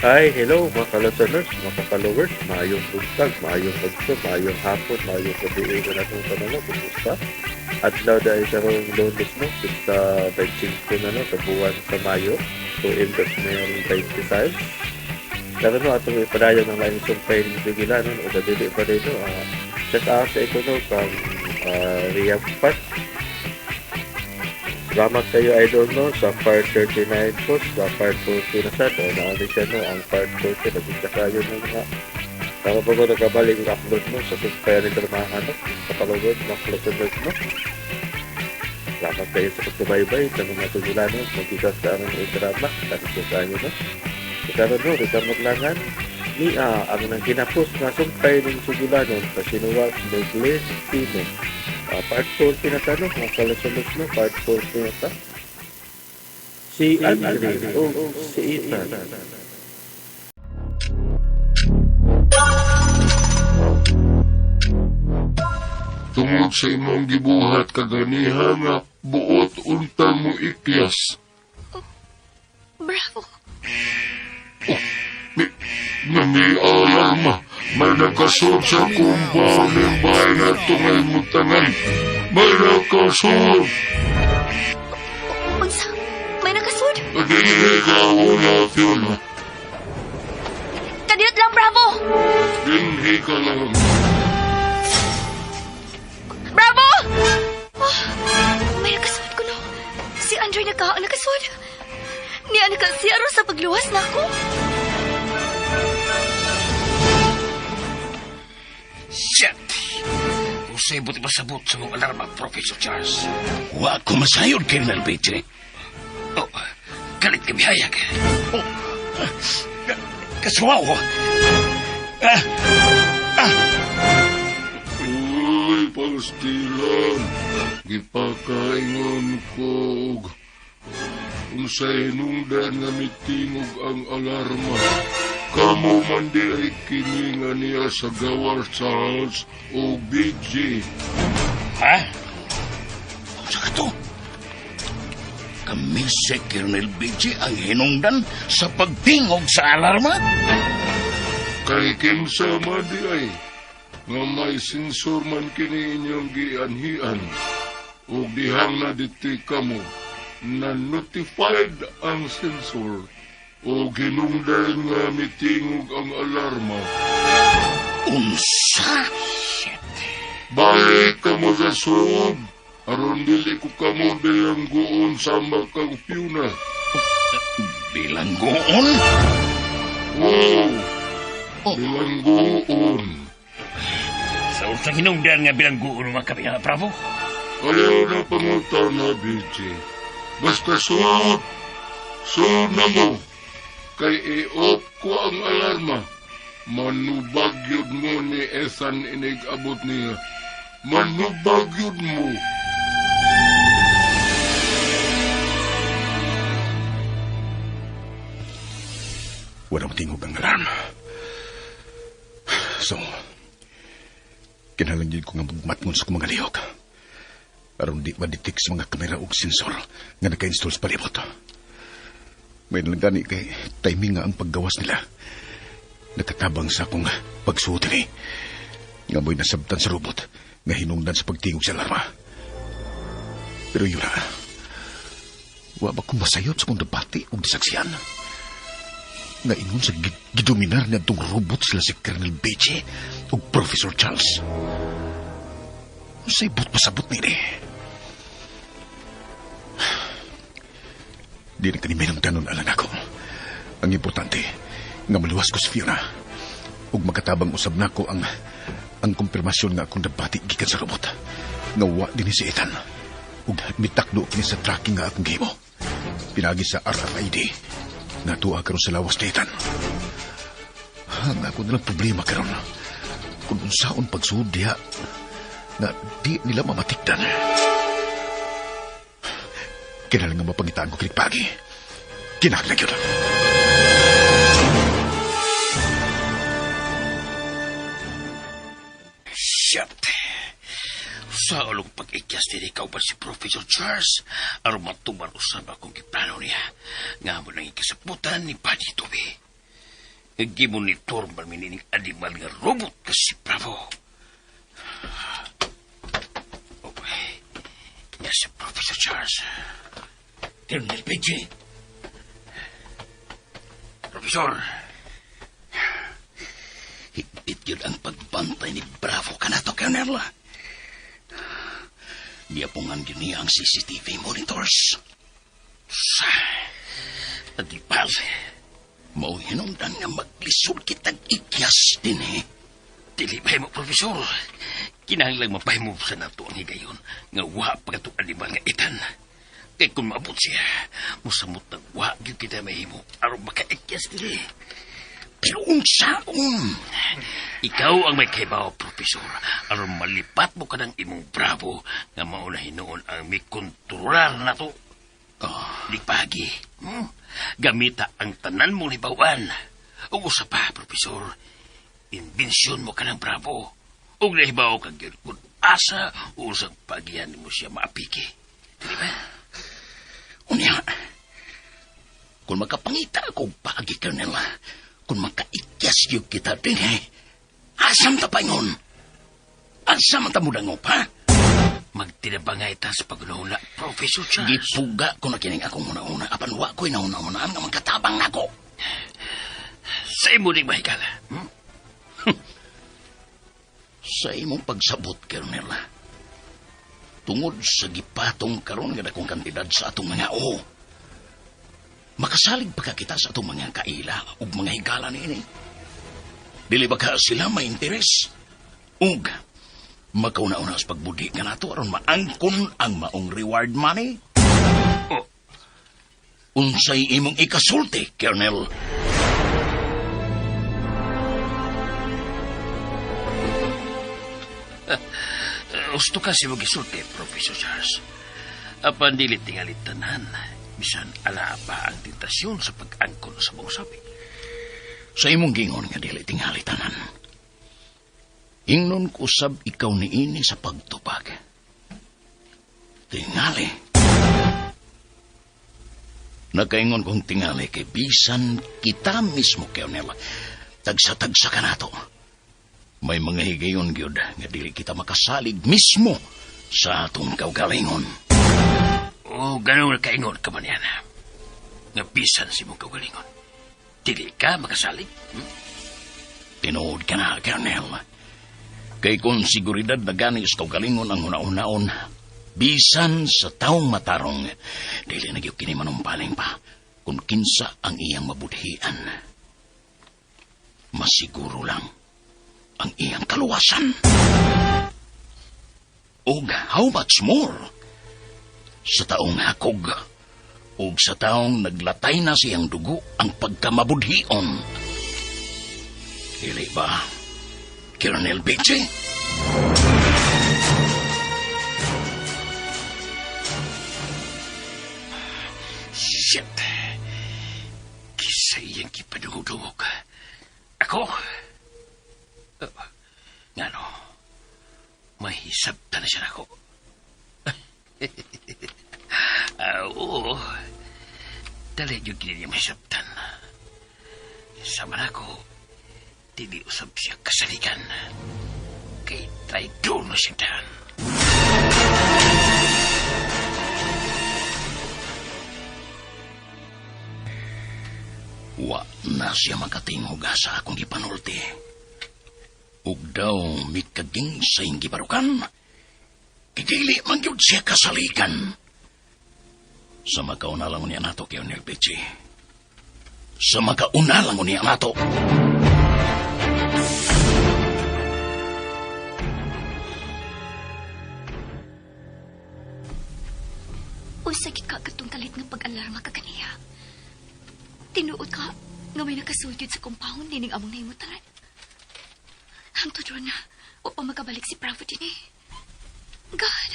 Hi, hello mga ka-listeners, mga ka-followers, maayong buntag, maayong pagso, maayong hapon, maayong gabi na natong tanong, kumusta? At now dahil sa rong lunes mo, sa 25 na no, sa buwan sa Mayo, so index na yung 25. Lalo no, atong ipadayon ng laing sumpay ng Bigila, no, o dadili pa rin, no, check out sa ito, no, from Riyadh Park. Salamat kayo idol no sa part 39 po sa part 40 na sa o naali siya no ang part 40 naging kayo no nga para po nagkabalik ang upload mo sa suspaya ng dramahan no sa palugod ng closers no. Salamat kayo sa pagsubaybay sa mga tugulan no magkikas sa aming drama kasi po sa inyo no ikaroon no ikaw maglangan ni ang nang kinapos na sumpay ng tugulan no sa sinuwag Douglas Tino. Part 40 na tanong, mga kalasunod na, part 40 na ta. Si Andre o si Ethan. Tungod sa imong gibuhat kaganiha nga buot unta mo ikyas. Bravo! May alarma. May nakasod sa kumpang ng bahay na tungay mo tanan. May nakasod. Unsa? May nakasud? Hindi ka una, Fiona. Kadiyot lang, Bravo! Hindi ka lang. Bravo! Oh, may nakasud ko no. Si Andre nakasud. Niya nakasiyaro sa pagluwas na ako. Shit! Usay buti masabot sa mong alarma, Professor Charles. Wa ko masayod, Colonel Beatty. Oh, galit ka bihayag. Oh, kasuwaw. Uy, pastilan. Gipakaingon ko. Unsay nungdan nga mitingog ang alarma. Kamu man di ay kininga niya sa Gawar Charles o BG. Ha? Unsa ka to? Kami si Colonel BG ang hinungdan sa pagtingog sa alarma? Kay kinsa man di ay nga may sensor man kini inyong gianhian o dihang na diti kamo na notified ang sensor o ginungdan nga mitingog ang alarma. Unsa? Shit. Balik ka mo sa suod. Aron dili ko kamo bilanggoon sa makang Fiona. Bilanggoon? Wow! Bilanggoon. Sa unsang hinungdan nga bilanggoon mga kami, ha, Bravo? Ayaw na pangutan na, BJ. Basta suod. Suod na mo. Kay i-off ko ang alarma. Manubag yun mo ni Ethan inig-abot niya. Manubag yun mo. Walang tingog ang alarm. So, kinalanggin ko nga magmatngon sa kong mga lihok. Aron di ma-detect sa mga kamera o sensor nga naka-install sa palibot. May nalagani kay timing nga ang paggawas nila. Nakatabang sa akong pagsuot ni. Nga mo'y nasabtan sa robot nga hinungdan sa pagtingog sa alarma. Pero yun na. Wa ba kong masayot sa kong debate o disaksiyan? Nga ingon sa gidominar na itong robot sila si Colonel Beche o Professor Charles. Sa ibot pasabot nila eh. Di na kanimay ng tanon alang ako. Ang importante, nga maluwas ko si Fiona. Ug magkatabang usab na ko ang kumpirmasyon nga akong nabati gikan sa robot. Nga wa din si Ethan. Ug mitakdo kini sa tracking nga akong gihimo. Pinagi sa RFID. Natuwa karon sa lawas ni Ethan. Ang ako nalang problema karon. Kung unsaon pagsuod diha na di nila mamatikdan. Kinalang nga mapangitaan ko kinikpagi. Kinahanglan yun. Shit. Sa ulong pag-ikyas din ikaw ba si Professor Charles? Aron matumar usab akong kiplano niya. Nga mo nang ikasaputan ni Buddy Toby. Gimonitor man minining animal nga robot kasi Bravo. Okay. Yes, Professor Charles. Colonel Pidgey. Professor. Higpit yun ang pagbantay ni Bravo ka na to, Colonel. Niyapungan yun niya ang CCTV monitors. At di pal, mau hinungdan nga maglisod kitang ikyas din eh. Dili ba mo, Profesor? Kinahanglang mapahay mo sa nato ang higayon nga wa pagkatong animal nga itan. Kaya kung maabot siya, musamot na wa yung kita mahimo aron makaikyas dili. Pero unsaon? Ikaw ang may kaibaw, Profesor, aron malipat mo ka ng imong Bravo nga maunahin noon ang may kontrolar na to. Di pagi. Gamita ang tanan mo libawan. O usa pa, Profesor, imbensyon mo ka ng Bravo. O nahibaw kang yun kung asa o usang pagihan mo siya maapiki. Di ba? Unya, kung makapangita ako pagi, Colonel, kung makaikyas yung kita din asam ta pa yun? Asam ta mo dangop, ha? Magtinabangay ta sa pag-una, Professor Charles. Gipuga ko na kining akong una-una. Apan wa ko'y nauna-unaan nga magkatabang ako. Sa imo ning mahikal. Sa imong pagsabot, Colonel. Tungod sa gipatong karon nga dakong kantidad sa atong mga makasalig pa ka kita sa atong mga kaila ug mga higala niini. Dili ba ka sila may interes? Ug makauna-una sa pagbudi nga nato aron maangkon ang maong reward money. Unsay imong ikasulti, Colonel? Gusto ka si mag-isulti, Professor Charles. Apan dili tingalit tanan. Bisan ala pa ang tentasyon sa pag-angkon sa mong sabi. Sa imong gingon nga dili tingalit tanan. Ingnon ko sab ikaw niini sa pagtupag. Tingali. Nakaingon kong tingali kay bisan kita mismo, Colonel. Tagsa-tagsa ka nato. May mga higayon, gyud nga dili kita makasalig mismo sa atong kaugalingon. Ganun kaingon ka man yan. Nga bisan si mong kaugalingon. Dili ka makasalig? Tinood ka na, Colonel. Kay kung siguridad na ganis kaugalingon ang una-unaon, bisan sa taong matarong, dili na gyud kini manumpaling pa kung kinsa ang iyang mabudhian. Masiguro lang ang iyang kaluwasan. Ug how much more? Sa taong hakog, ug sa taong naglatay na siyang dugo ang pagkamabudhion. Dili ba, Colonel Pidgey? Shit. Kisa iyang kipadungog-dungog. Ako? Ngano? Mahisab ta na siya ako. Oo. Dali yung kini niya mahisabtan. Sama na ako, dili usab siya kasaligan. Kay traidor na siya tahan. Wa na siya makatingog sa akong gipanulti. Ug daw mikaging sa iyong gibarukan, kikili man yun siya kasalikan. Sa makauna lang niya nato, Colonel Pidgey. Sa makauna lang niya nato. Usay ka katong kalit ng pag-alarma ka kaniya. Tinuod ka nga may nakasultid sa compound nining among nahimutan. Hangtod ron na, o magkabalik si Bravo din eh. God,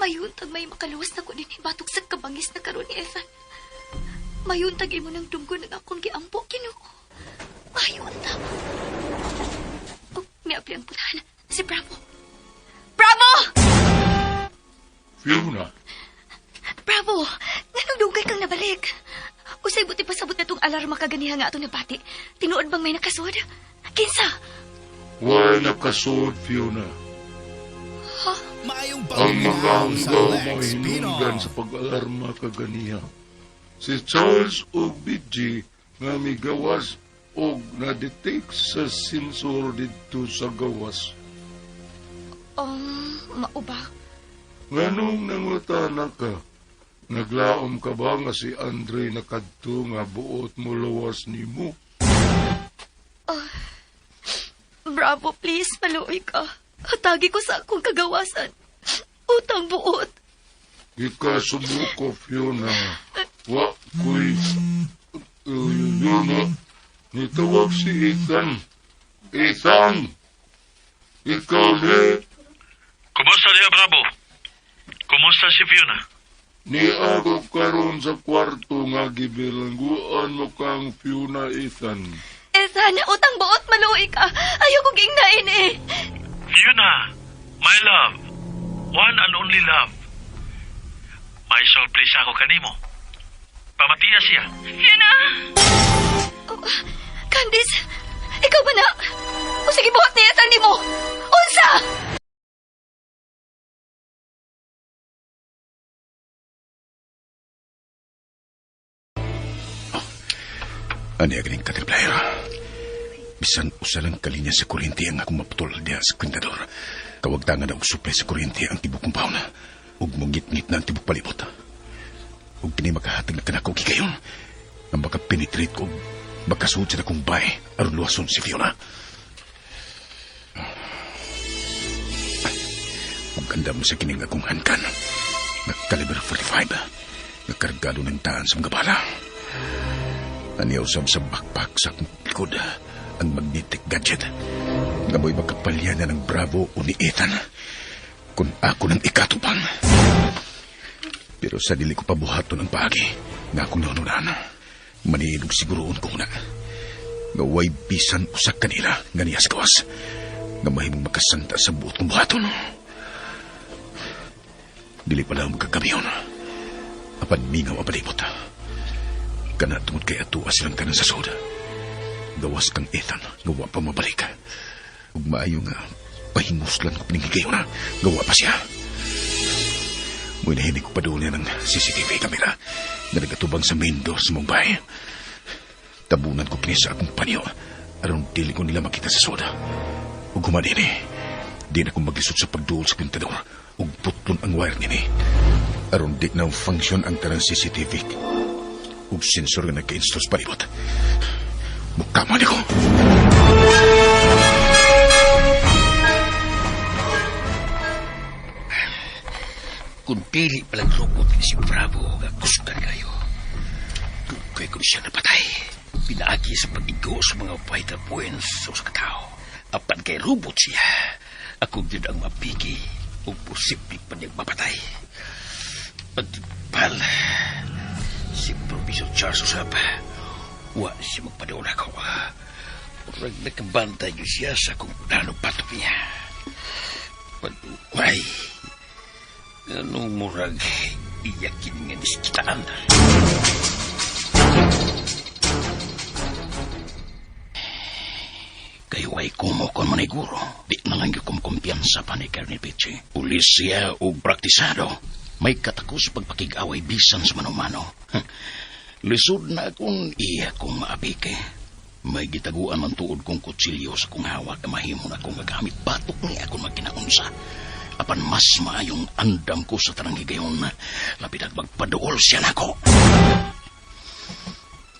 mayuntag may makaluwas na ko din eh, batok sa kabangis na karon ni Evan. Mayuntag imo ng dunggo ng akong giampo, Ginoo. Mayuntag. Oh, may apli ang putahan. Si Bravo. Bravo! Fiona, Bravo! Nganong dugay kang nabalik? Usay buti pasabot na tong pag-alarma kaganiha nga itong nabati. Tinuod bang may nakasud? Kinsa? Why nakasod, Fiona? Ang mga hanggaw mahinunggan sa pag-alarma kaganiha. Si Charles o BG nga migawas o na-detect sa sensor dito sa gawas. Mauba. Nganong nangutana ka? Naglaom ka ba nga si Andre nakadto nga buot mo lawas nimo? Bravo, please, maluoy ka. Hatagi ko sa akong kagawasan. Utang buot. Ika sumuko, Fiona. Wa ko'y... Fiona, nitawag si Ethan. Ethan! Ikaw ni... Kumusta niya, Bravo? Kumusta si Fiona? Ni ako karon sa kwarto nga gibilangguan mo kang Fiona, Ethan. Sana utang buot, maluoy ka. Ayaw ko gingnain eh. Fiona, my love. One and only love. May surprise ako kanimo. Pamatiya siya. Fiona! Candice, ikaw ba na? O sige, buhat niya tani mo. Unsa! Ani aganing katriplayer. Bisan usa lang kalinya sa kuryente ang akong maputol diya sa kwintador. Kawagtangan na og suplay sa kuryente ang tibok kumpaw na. Ug mungit-ngit na ang tibok palibot. Ug kini makahatag na kanako gigayon. Ang makapenetrate ko, makasuod sa akong bahay aron luwason si Fiona. Ug ganda mo sa kining akong handkan. Caliber 45. Nakargado ng taan sa mga bala. Aniyaw sa backpack sa akong likod ang magnetic gadget. Ngamoy makapalya na ng Bravo o ni Ethan kung ako nang ikatupang. Pero sa dili ko pabuhaton ang pagi nga akong naununan. Maniinog siguroon ko na nga way bisan usak kanila nga niya sa gawas nga mahimong makasanta sa buot kong buhaton. Dili pala ang magkagabiyon. Apan mingaw apalibot. Kana tungod kay atua silang tanan sa soda. Gawas kang Ethan, gawa pa mabalik. Ug maayo nga, pahinguslan ko piningigayon na, gawa pa siya. Muy nahinig ko pa doon yan ng CCTV camera na nagatubang sa main door sa Mumbai. Tabunan ko kini sa akong panyo, aron dili ko nila makita sa soda. Ug humadini, di na ko maglisod sa pagduol sa pintador, ug putlon ang wire nini. Aron di na function ang tarang CCTV. Ug sensor nga nagka-install sa palibot. Mukama ni ko. Kung pili palang robot ni si Bravo, kuskan kayo. Kaya kung siya napatay, pinaagi sa pag-igo sa mga vital points sa katao. Apan kay robot siya, ako din ang mapigi o posibleng pa niyang mapatay. Pagdipal, si Professor Charles usap, wa siya magpadawala ko. Urag nakabantay niyo siya sa kung paano patok niya. Paduway, anong murag iyakin nga niskitaan. Kayo ay kumukon man ay guro. Di na lang yung kumkumpiyansa pa ni Colonel Pichi. Pulis siya o praktisado. May katako sa pagpakig-away bisan sa manumano. Lisod na akong iya kong maabike. May gitaguan man tuod kong kutsilyo sa kong hawak na mahimo na akong magamit batok niya akong magkinaunsa. Apan mas maayong andam ko sa tanang higayon na lapit at magpaduol siya na ko.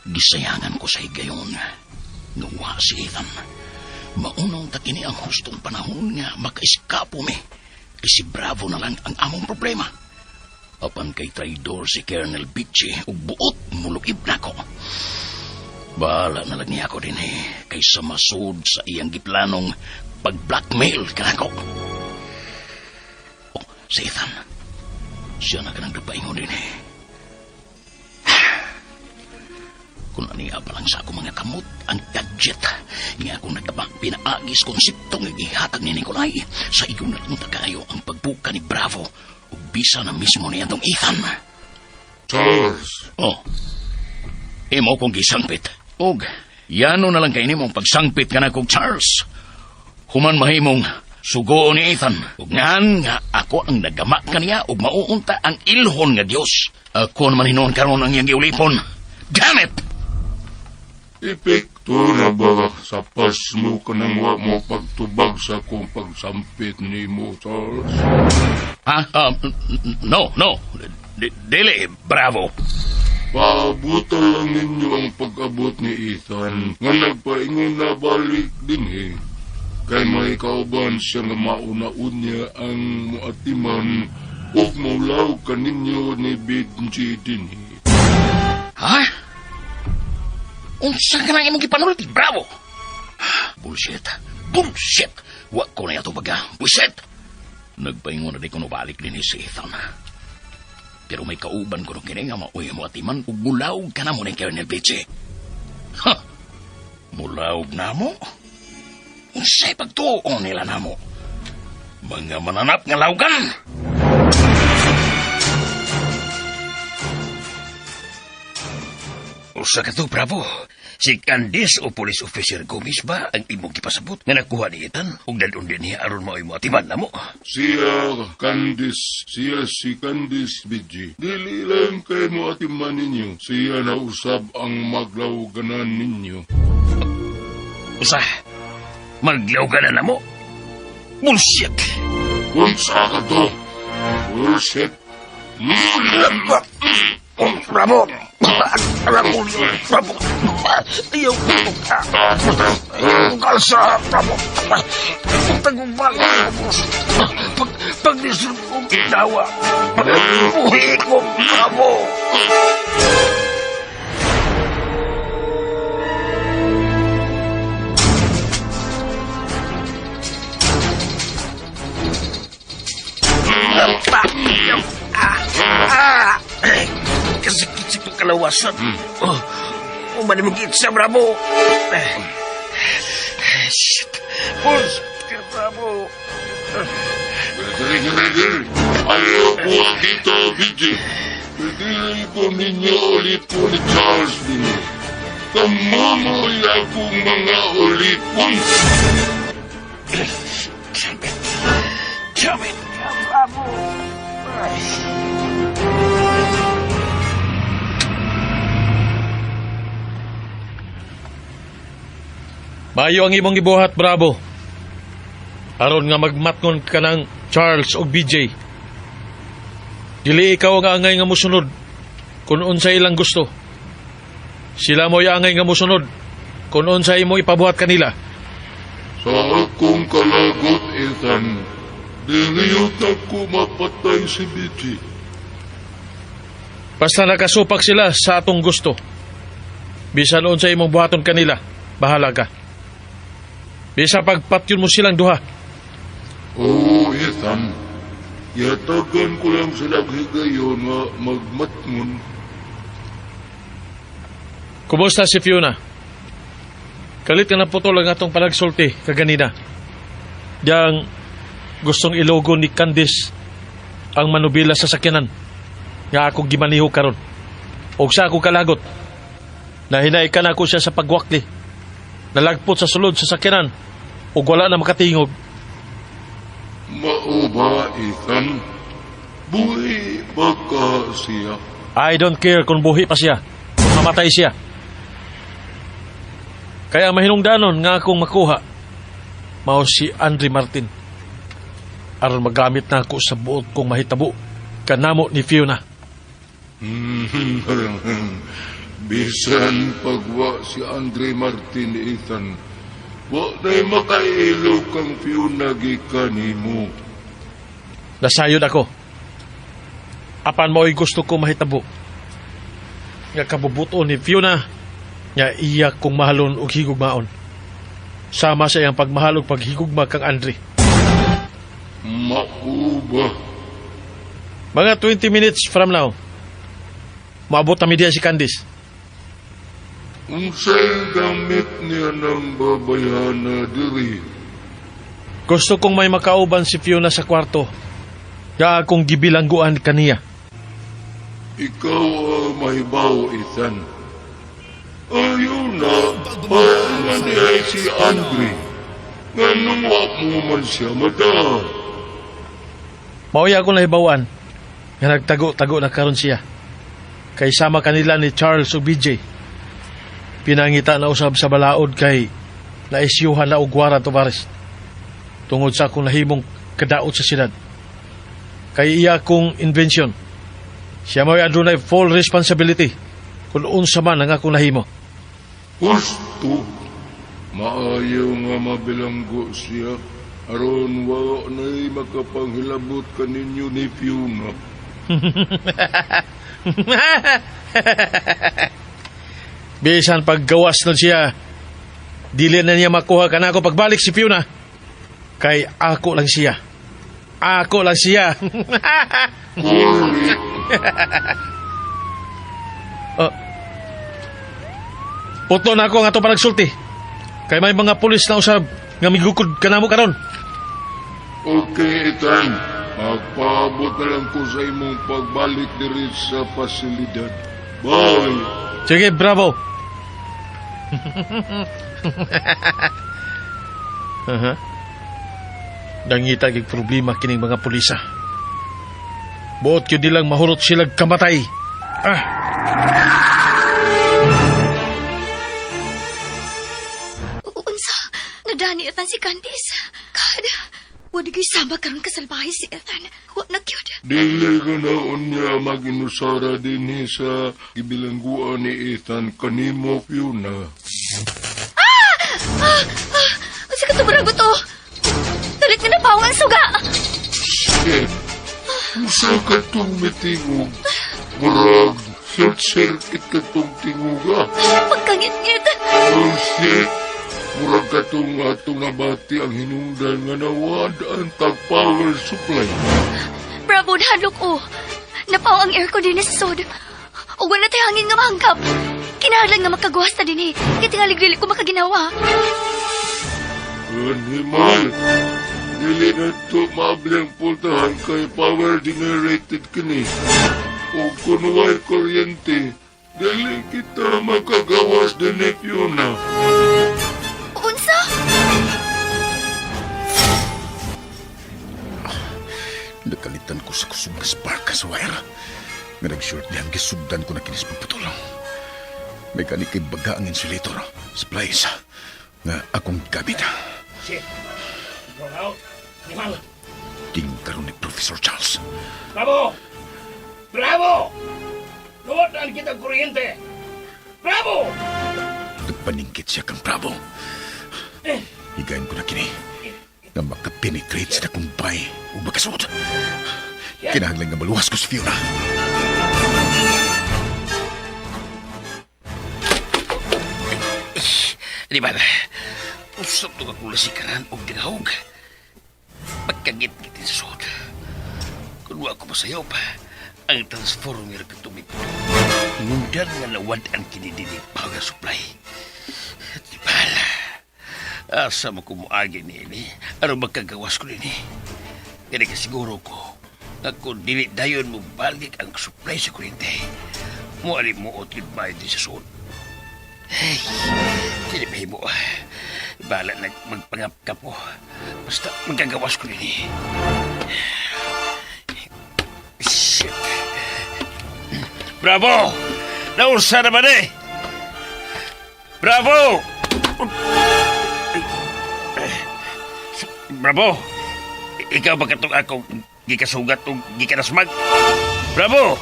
Gisayangan ko sa higayon ngawa si Ethan. Maunang takini ang hustong panahon nga makaiskapo me. Si Bravo na lang ang among problema. Apan kay traidor si Colonel Pichi ug buot mulukib na ko. Bahala na lang niya ako din kaysa masud sa iyang giplanong pag-blackmail ka ko. Oh, si Ethan. Siya na ka nang napaingon din Kung aniya pa lang sa ako mga kamot, ang gadget. Nga akong nagkabang pinaagis konseptong ihatag ni Nicolay. Sa iyo na lang kayo ang pagbuka ni Bravo. O bisa na mismo niya itong Ethan. Charles, Oh, imo kong gisangpit. Og, yano na lang kayo mong pagsangpit ka na kong Charles. Human mahimong sugo ni Ethan. Ug ngan nga ako ang nagama kaniya ug mauunta ang ilhon nga Dios. Ako naman hinuon karon ang iyang giulipon. Damn it! Epekto na ba sa pas mo ka nang wa mo pagtubag sa kong pagsampit ni mo, Charles? Ha? No. Dili, bravo. Paabutan lang ninyo ang pag-abot ni Ethan nga nagpaingon na balik din Kay may kauban siya nga mauna-unya ang muatiman o maulaw ka ninyo ni Benji din Ha? Unsa ka nang imong gipanulti, bravo! Bullshit. Wa ko na yato baga. Bullshit! Nagpaingon na di ko balik din si Ethan. Pero may kauban ko nung kini nga mauwi mo atiman ug mulaog ka na mo ng Colonel Beche. Ha! Mulaog na mo? Unsay pagtuo nila na mo? Mga mananap nga lawgan! Usa ka to, bravo. Si Candice o Police Officer Gomez ba ang imong gipasabot nga nakuha ni Ethan ug dadon din niya aron mao imo atiman na mo? Siya si Candice Benji. Dili lang kay mo atiman ninyo. Siya na usab ang maglawganan ninyo. Usa? Maglawganan na mo? Bullshit! Unsa ka to? Bullshit. Bravo! Bravo! Ayaw ko! Ayaw kalsa! Bravo! Tagumpal! Pag-disrap kong dawa! Uwi ko! Bravo! Kasik-kisik ng kalawasan. Umani mo kitsa, bravo. Shit. Pulse. Bravo. Dali. Ayaw po dito, Benji. Pwede ko ninyo ulit po ni Charles din. Kamumoy akong mga ulipon. Damn it. Bravo. Maayo ang imong gibuhat, bravo. Aron nga magmatngon ka ng Charles o BJ. Dili ikaw ang angay nga musunod kung unsa ilang gusto. Sila mo'y angay nga musunod kung unsa imo ipabuhat kanila. Sa akong kalagot, Ethan, diniyot ako mapatay si Benji. Basta nakasupak sila sa atong gusto. Bisan unsa imong buhaton kanila, bahala ka. Bisa pagpatyon mo silang duha. Oo, Ethan. Yatagan ko lang sila higayon nga magmatngon. Kumusta si Fiona? Kalit ka na putol ang atong panagsulti kaganina. Diyang gustong ilogo ni Candice ang manubila sa sakyanan nga akong gimaniho karon. Og sa akong kalagot, nahinay ka na ako siya sa pagwakli. Nalagpot sa sulod sa sakyanan ug wala na makatingog. Mao ba, Ethan? Buhi ba ka siya? I don't care kung buhi pa siya. Mamatay siya. Kaya mahinungdanon nga akong makuha mao si Andre Martin. Aron magamit na ako sa buot kong mahitabo kanamo ni Fiona. Bisan pagwa si Andre Martin, Ethan, wa na'y makailo kang Fiona gikan nimo. Nasayod ako. Apan mo'y gusto ko mahitabo. Nga kabubuto ni Fiona, nga iya kong mahalon og higugmaon. Sama sa iyang pagmahal og paghigugma kang Andre. Mauba. Mga 20 minutes from now, maabot na diya si Candice. Unsay gamit niya ng babayana diri? Gusto kong may makauban si Fiona sa kwarto. Nga akong gibilangguan kaniya. Ikaw mahibaw, Ethan. Ayun na, parang niya si Andre. Nga nawa mo man siya, mata. Mauya ako nahibawan nga nagtago-tago na karon siya. Kay sama kanila ni Charles ug BJ. Pinangita na usab sa balaod kay naisyuhan na og warrant of arrest. Tungod sa akong nahimong kadaot sa siyudad. Kay iya kong invention. Siya may adunay full responsibility kung unsa man ang akong nahimo. Gusto, maayaw nga mabilanggo siya. Aron wa na'y makapanghilabot kaninyo ni Fiona. Bisan paggawas nun siya, dili na niya makuha ka na ako pagbalik si Fiona. Kay ako lang siya. Ako lang siya. Putlo na ako nga ito panagsulti. Kay may mga pulis na usab nga migukod ka na mo karon. Okay, Ethan. Magpaabot na lang ko sa imong pagbalik diri sa pasilidad. Bye! Sige, bravo. Dangita gig problema kining mga pulisa. Buot yun nilang mahurot silang kamatay. Unsa, nadani atan si Candice. Kada, wadi ko'y sama karon kasalbahay si Ethan. Wa na kyud. Dili ka na unya maginusara din sa gibilangguan ni Ethan kanimo, Fiona. Unsa ka tubrang to? Talit na napawang ang suga. Shit! Usa ka itong mitingog. Murag, short-circuit ka itong tinguga. Pagkangit-ngit. Oh, shit! Murag ka itong atong nabati ang hinungdan nga nawadaan tag-power supply. Bravo, nahadlok o. Napaw ang aircon din sa sod. O wala tayo hangin nga mahangkap. Kinahanglan nga makagawas ta din eh. Kaya tingalig-dili ko makaginawa. Animal! Dili na ito maablang pultahan kay power generated kini. O kung may kuryente, dili kita makagawas din ni Fiona. Unsa? Nakalitan ko sa kusog nga spark sa wire. Nga nag-short dihang gisugdan ko na kinis pagpatulong. May kani kay baga ang insulator, splice, nga akong gamit. Shit. Go out. Animal. Ting karon ni Professor Charles. Bravo! Bravo! Luwadan kita kuryente! Bravo! Nagpaningkit siya kang bravo. Higayin ko na kini na makapenetrate sa akong bay o makasod. Kinahanglan nga maluwas ko si Fiona. Di ba? Usap to ka kula sikaran o tingahog. Pagkagit-git sa sod. Kung ako masayaw pa, ang transformer ka tumito. Ngundan nga nawad ang kinidinig power supply. Di ba? Asa mo kumuagi ni ini, ano magkagawas ko nini? Kaya ka siguro ko, na kung dili dayon mo balik ang supply sa kuryente, mo alim mo o tilbay din sa sod. Hey, tinipay mo. Bala na magpangap ka po. Basta magkagawas ko nini. Shit. Bravo! Naursa naman eh! Bravo! Bravo! Ikaw ba katong akong gikasugat o gikanasmag? Bravo!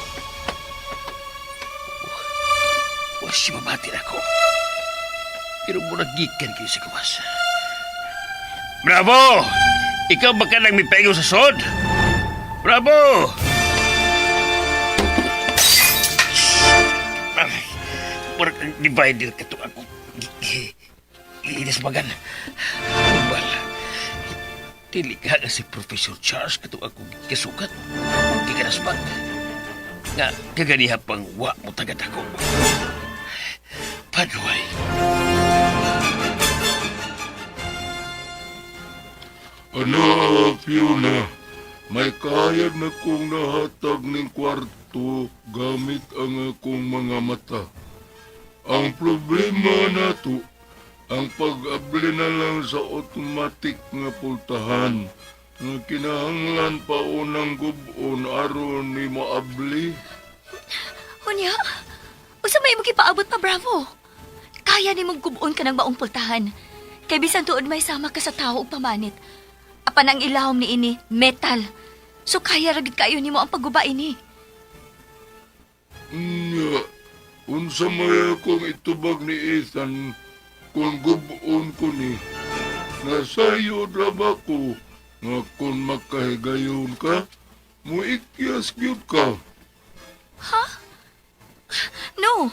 Si mabati ako. Pero muna gikan kayo sa kawas. Bravo! Ikaw ba ka nang may paingaw sa sod? Bravo! Ay, muna kang divider ka ito ako. Inasmagan. Bal, dili ka nga si Professor Charles ka ito ako kasukat. Hindi ka nasmag. Nga, kaganiha pang wa mo tagad ako. Panuay. Ana, Fiona, may kayag na kong nahatag ng kwarto gamit ang akong mga mata. Ang problema nato, ang pag-abli na lang sa automatic nga pultahan nga kinahanglan pa unang gubon aron ni maabli. Unya, usa may mo kipaabot pa, Bravo. Kaya ni mong gubon ka ng maong pultahan. Kay bisan tuod may sama ka sa tao ug pamanit. Apan ang ilawom ni ini, metal. So kaya ragid kayo nimo ang pagguba ini. Nya, unsa may akong itubag ni Ethan kung gubon ko ni. Nasayo ra ba ko nga kung makahigayon ka, muikyas gyud ka. Ha? No.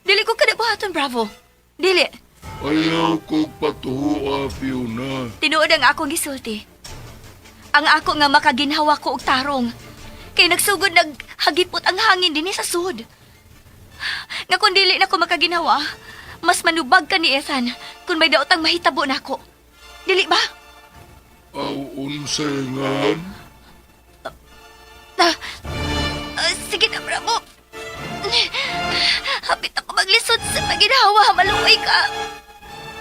Dili ko kadabuhaton, Bravo. Dili. Ayaw kong patuwa, Fiona. Tinuod ang akong gisulti. Ang ako nga makaginhawa ko og tarong. Kay nagsugod naghagipot ang hangin dinhi sa sud. Nga kung dili na ko makaginhawa, mas manubag ka ni Ethan kung may daotang mahitabo nako. Dili ba? Aw unsay ngan? Sige na, Bravo. Hapit ako maglisod sa paginhawa, maluoy ka.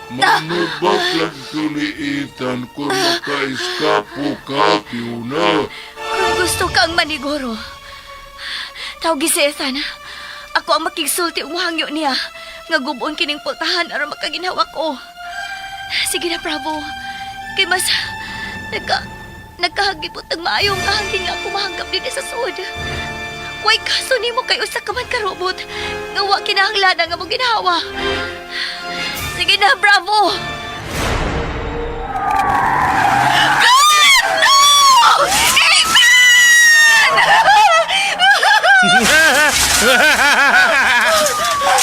Manubag lang ko ni Ethan kung makaiskapo ka, Fiona. Kung gusto kang maniguro, tawgi si Ethan. Ako ang makigsulti umuhangyo niya. Nga gubon kining pultahan aron makaginhawa ko. Sige na, Bravo. Kay mas nagkahagipot ang maayong kahangin nga ako mahanggap din sa sud. Way kaso nimo kay usa ka man ka robot. Nga wa kinahanglan nga mo ginhawa. Sige na, Bravo.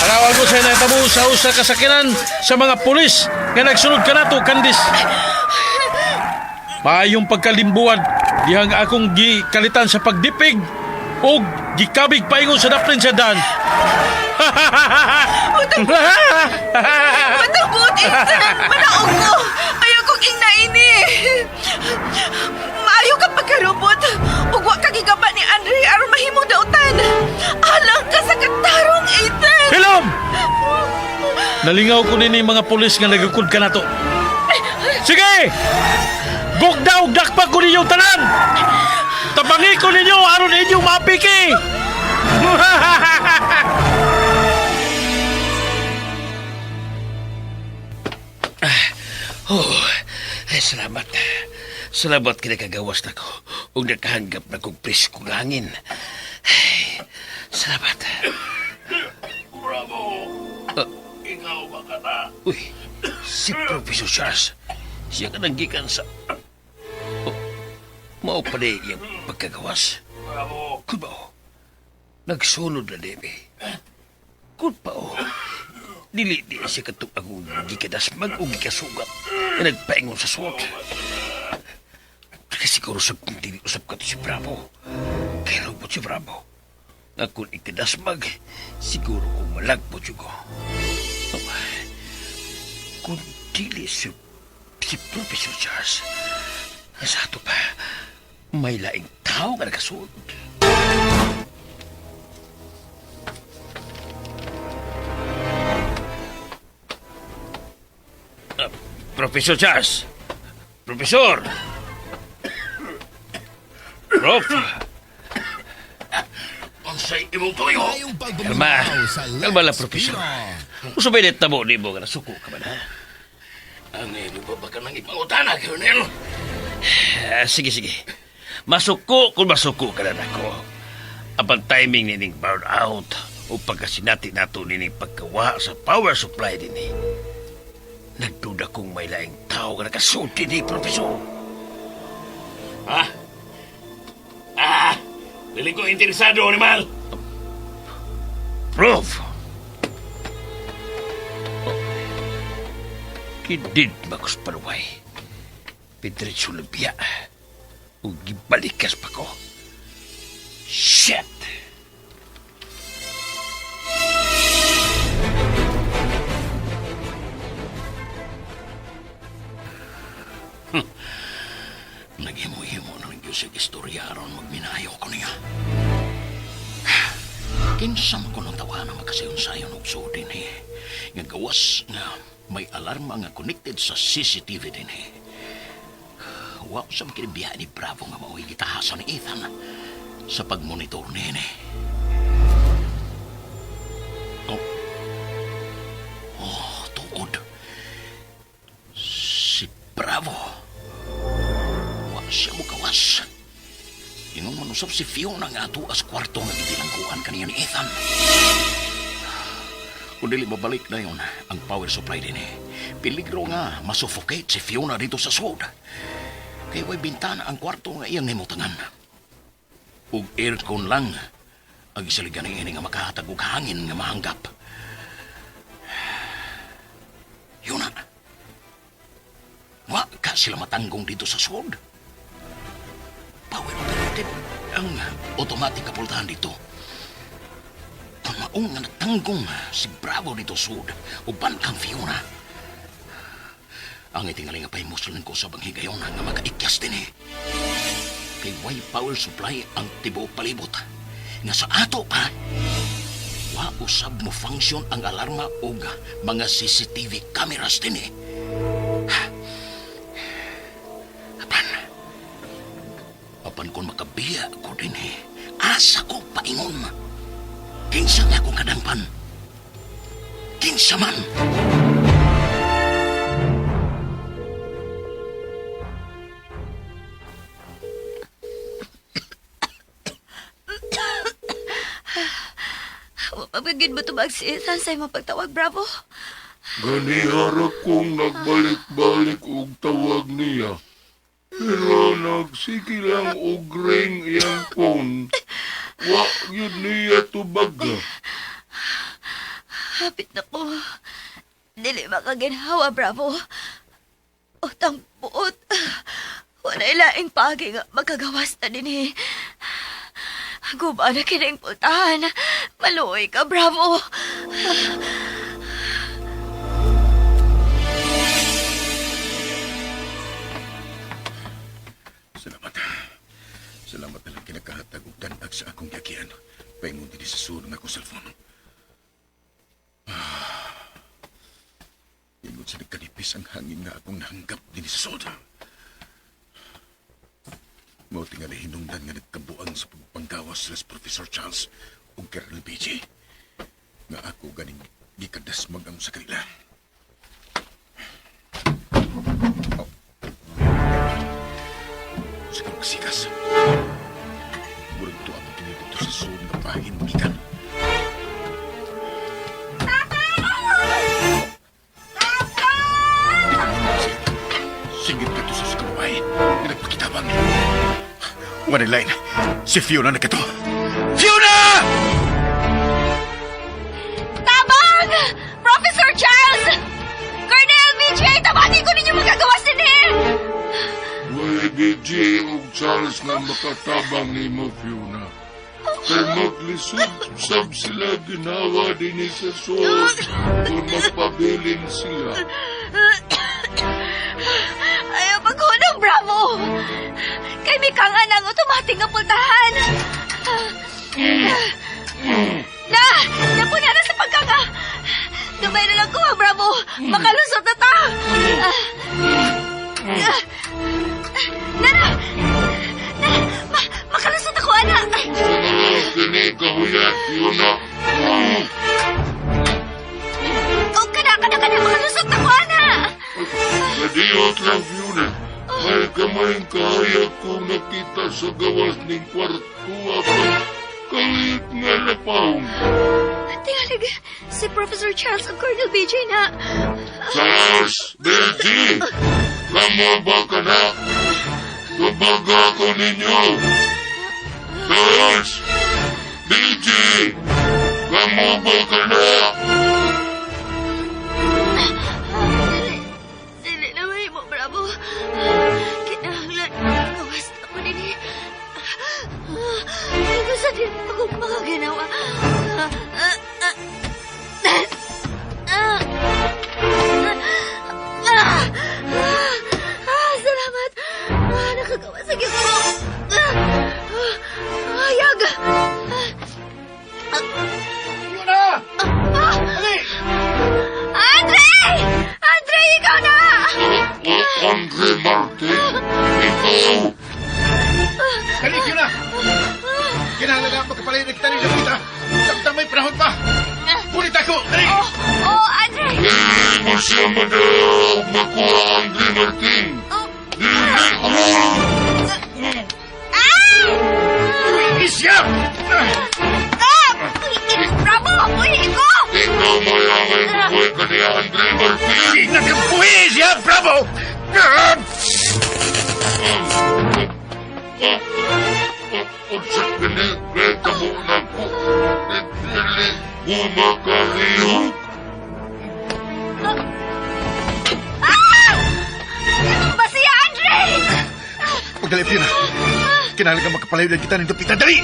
Arawal mo sa natabo sa usa kasakinan sa mga pulis nga nagsunod ka nato, Candice. Maayong pagkalimbuan dihang akong gikalitan sa pagdipig o gikabig paingon sa daprin sa dan. Matabot, Ethan! Manaog mo! Ayaw kong ingnaini! Maayo ka pagkarobot! Ug wa ka gigaba ni Andre aron mahimong dautan! Alang ka sa katarong, Ethan! Hilom! Nalingaw ko nini mga pulis nga nagukod ka nato. Sige! Gugdaw dakpak ko ninyong tanan! Tabangi ko ninyo aron inyong mapiki! Salamat. Salamat kinakagawas na ko. Huwag nakahanggap na kong priskong hangin. Salamat. Bravo! Ikaw ba ka na? Uy, si Professor Charles. Siya ka nang gikan sa... Oh, mao pa na yung pagkagawas. Bravo! Kung ba o? Nagsunod na debe. Kung pa o? Dili siya katong akong gikadasmag o gikasugat na nagpaingon sa suot. Kasi siguro sa kung dili usap ka to si Bravo. Kaya robot si Bravo. Nga kung ikadasmag, siguro kung malagpot yun ko. Kung dili si Professor Charles, sa ato pa, may laing tao nga nagasuot. Professor Charles! Professor! Prof! Unsay imong tuyo? Kalma lang, Professor. Gusto ba yung tabo ni mo nga nasuko ka ba na? Ang ilo ba ka nang ipangutana, Colonel? Sige. Masuko kung masuko ka na ako. Apang timing nining burn out o pagkasinati nato nining pagkawa sa power supply din eh. Nagduda kong may laing tao ka nakasulti ni Professor. Dili ko interesado, animal. Prof! Kidid bagus paluway. Pidritso lumpia. O gibalikas pa ko. Shit! Naghimo-himo ng Diyos yung istorya aron magminayo ko niya. Kinsa man ko nang tawa na makasayon-sayon og so din nga gawas nga may alarma nga connected sa CCTV din Wa ko sa makinibiyahe ni Bravo nga mao'y gitahasan ni Ethan sa pagmonitor ni tuod. Si Bravo. Wa siya mo gawas. Ingon man usab si Fiona nga ato as kwarto nga gibilangguan kaniya ni Ethan. Kung dili babalik na yun, ang power supply din Peligro nga masuffocate si Fiona dito sa sud. Kaya way bintana ang kwarto nga iyang himutangan. Ug aircon lang ang isaligan ini nga makahatag og hangin nga mahanggap. Yuna. Wa ka sila matanggong dito sa sud. Power operated ang automatic kapultahan dito. Kung maong nga natanggong si Bravo dito sud o bankang Fiona. Ang itingali nga pahimusulin ko sa banghigayon nga makaikyas din Kay way power supply ang tibuok palibot. Nga sa ato pa, wa usab mo function ang alarma o mga CCTV cameras din Apan kung makabiya ko din asa ko paingon. Kinsa nga akong kadampan. Kinsa man. Mapagagid mo tubag si Ethan sa imong pagtawag, Bravo? Ganihara kong nagbalik-balik og tawag niya. Pero nagsige lang og ring iyang phone. Wa yun niya tubag. Hapit na ko. Dili makaginhawa, Bravo. Utang puot. Wala ilaing pagi nga magagawas na din Guba na kining pultahan. Maluoy ka, Bravo. Salamat na lang kinakahatag og danag sa akong yakian. Paingon din sa sulong akong cellphone. Ingon sa nagkanipis ang hangin nga akong nahanggap din sa soda. Mao tingali hinungdan nga nagkabuang sa pagpanggawas sa Professor Charles ug Colonel BJ. Nga ako ganing gikadasmag ang sa kanila. Sa kapagsikas. Murag to ang tinitip to sa sulong nga bahin magikan. Singit ka to sa kababae. Nagpakitabang. One line. Si Fiona na kato. Fiona! Tabang! Professor Charles! Colonel BJ, tabangin ko ninyo magagawas din Way BJ ug Charles nga makatabang ni mo, Fiona. Kay maglisod sab sila ginawa din sa sud kung magpabilin sila. Ayaw maghunong, Bravo! Kay may kangan ang automatic nga pultahan. Napuna na sa pagkanga. Dumay na lang ko, Bravo. Makalusot na ta. Makalusot ako, anak. Kini kahuyat, Fiona. Kana, makalusot ako, anak. Nadiyot lang, Fiona. May kamayang kahayag kong nakita sa gawas ng kwarto apang kahit nga lapang. Tingalig, si Professor Charles ang Colonel BJ na... Charles, BJ! Kamo ba ka na? Tubaga ko ninyo! Charles! BJ! Kamo ba ka na? Dili na may mo, Bravo. Kinahanglan, gawas na ko din gusto din akong makaginawa. Salamat. Nakagawa sa gito. Hayag. Andre Martin, ikaw. Dali, Fiona! Kinahanglan magkapalay na kita ni Lupita. Samtang may panahon pa. Ulit ako! Dali! Oh, Andre! Dili mo siya madala makuha, Andre Martin. Dili ko. Isya! Bravo! Uy, ko! Ikaw mayangay buhay ka ni Andre Martin. Nakapuwis ya! Bravo! Unsa kini beta mo na ko. Dili mo makalihok. Ba siya, Andre? Pagdali, Fiona. Kinahanglan magkapalay na kita ni Lupita. Dali!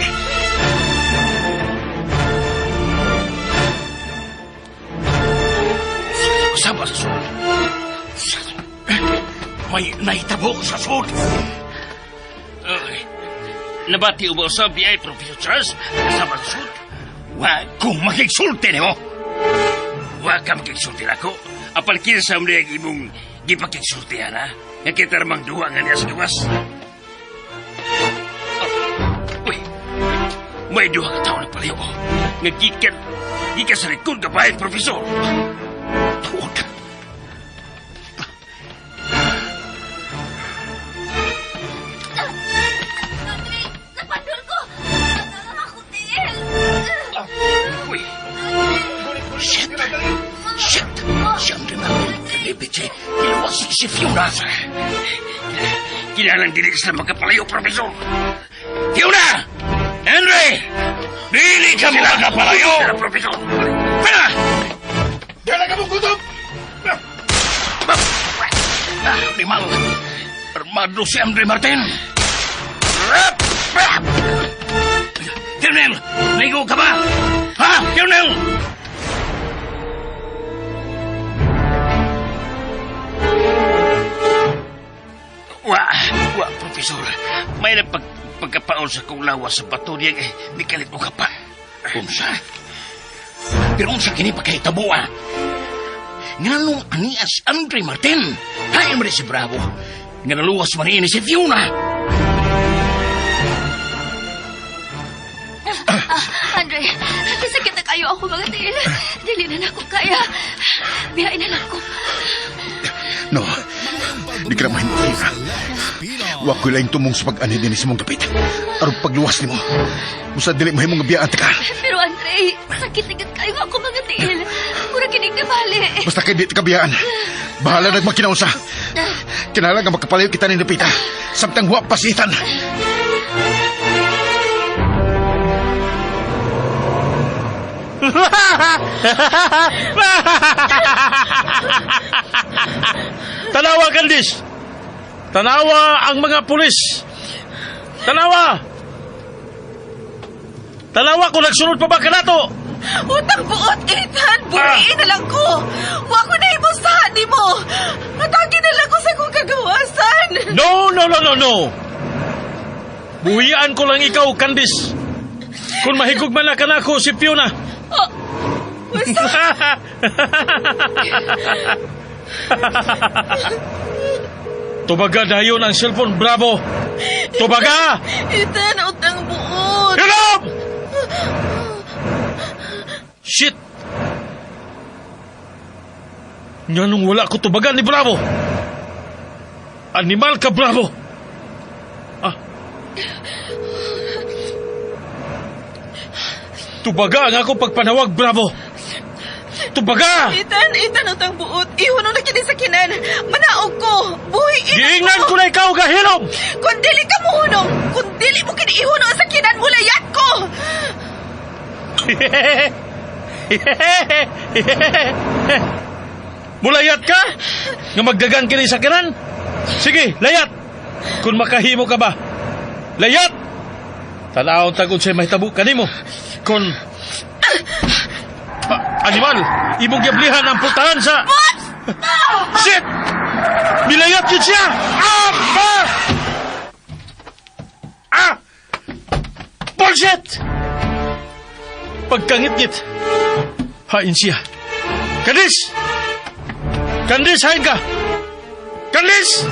Sama sa sud. May naitabo sa sud. Nabati mo sa BI Professor Charles kasama sa sud. Wa kung makiksulti mo. Wa ka makiksulti ako. Apal kinsa mo yung imong gipakiksultihan, ha? Nga kita ramang duwa nga niya sa gawas. Uy, may duwa ka tao na palayo. Nga gikan sa likod ka bahay, Professor. Tuod. Andre, napandol ko! Ako tiil! Uy. Shit! Shit! Siyang rinamit. Kalipit siya. Kiluwas si Fiona. Kinalang dili sila magkapalayo, Professor. Fiona! Andre! Dili ka mo magkapalayo! Professor! Pera! Dala ka mong gutom! Limal! Armado si Andre Martin! Colonel! Ligo ka ba? Ha? Colonel! Wa, Professor. May na pagkapaon sa kong lawas sa bato niya ni kalit mo ka pa. Unsa? Pero unsa kini pagkahitabo, ah? Nganong anias Andre Martin? Hain mo rin si Bravo. Nga naluwas man ini si Fiona. Andre, kasakit na kayo ako mga tiil. Dili na ako kaya. Biyain na lang ko. No, di ka naman mo, Fiona. Wa ko lang tumong sa pag-anid ni sa mong gapit. Aron pagluwas ni mo. Musa dili mo mong biyaan ka. Pero Andre, sakit na kayo ako mga tiil. Mura kining nabali. Basta kay di ka biyaan. Bahala na magkinaunsa. Kinahanglan nga magkapalayo kita ni Lupita. Samtang wa pasitan. Tanawa, Candice! Tanawa ang mga pulis! Tanawa! Tanawa kung nagsunod pa ba ka nato! Utang buot, Ethan! Buriin na lang ko! Wa ko na imustahan ni mo! Matagi na lang ko sa kong kagawasan! No! Buhian ko lang ikaw, Candice. Kung mahigog man na ka na ako si Fiona. Tubaga dayon ang cellphone, Bravo! Tubaga! Ethan, utang buot! Hirap! Shit! Nga nung wala ko tubagan ni Bravo. Animal ka, Bravo! Ah. Tubaga ang ako pagpanawag, Bravo! Tubaga! Ethan, utang buot! Ihunong na kini sa kinan! Manaog ko! Buhiin Giingnan ko na ikaw, gahilom! Kung dili ka mo hunong! Kung dili mo kini ihunong sa kinan, mulayat ko! Mulayat ka? Nga magdagan kini sa kinan? Sige, layat! Kung makahimo ka ba? Layat! Tanawang tagod sa'y mahitabo kanimo. Kung... animal, imong yablihan ang pultahan sa... Shit! Nilayat yun siya! Bullshit! Pagkangit-ngit. Hain siya. Candice! Candice, hain ka! Candice!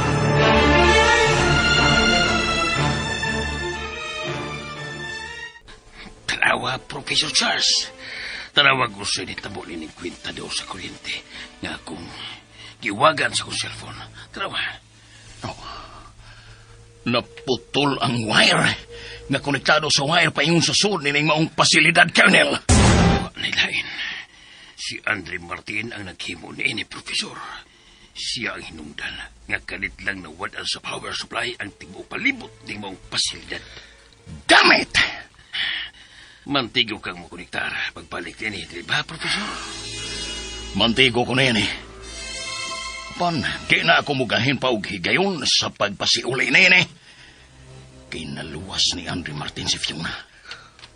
Tanawa, Professor Charles. Tanawa ko sa initabo ni kwenta daw sa kuryente. Nga akong giwagan sa kong cellphone. Tanawa. Oh. Naputol ang wire. Nga konektado sa wire pa yung susod ni maong pasilidad, Colonel. Nilain. Si Andre Martin ang naghimo ni Professor. Siya ang hinungdan. Nga kalit lang nawadan sa power supply ang tibo palibot ni maong pasilidad. Damn it! Mantigo kang makonektar pagbalik din di ba, Professor? Mantigo ko na yan Pan, di na ako mugahin pa og higayon sa pagpasiuli na yan Kinaluwas ni Andre Martin si Fiona.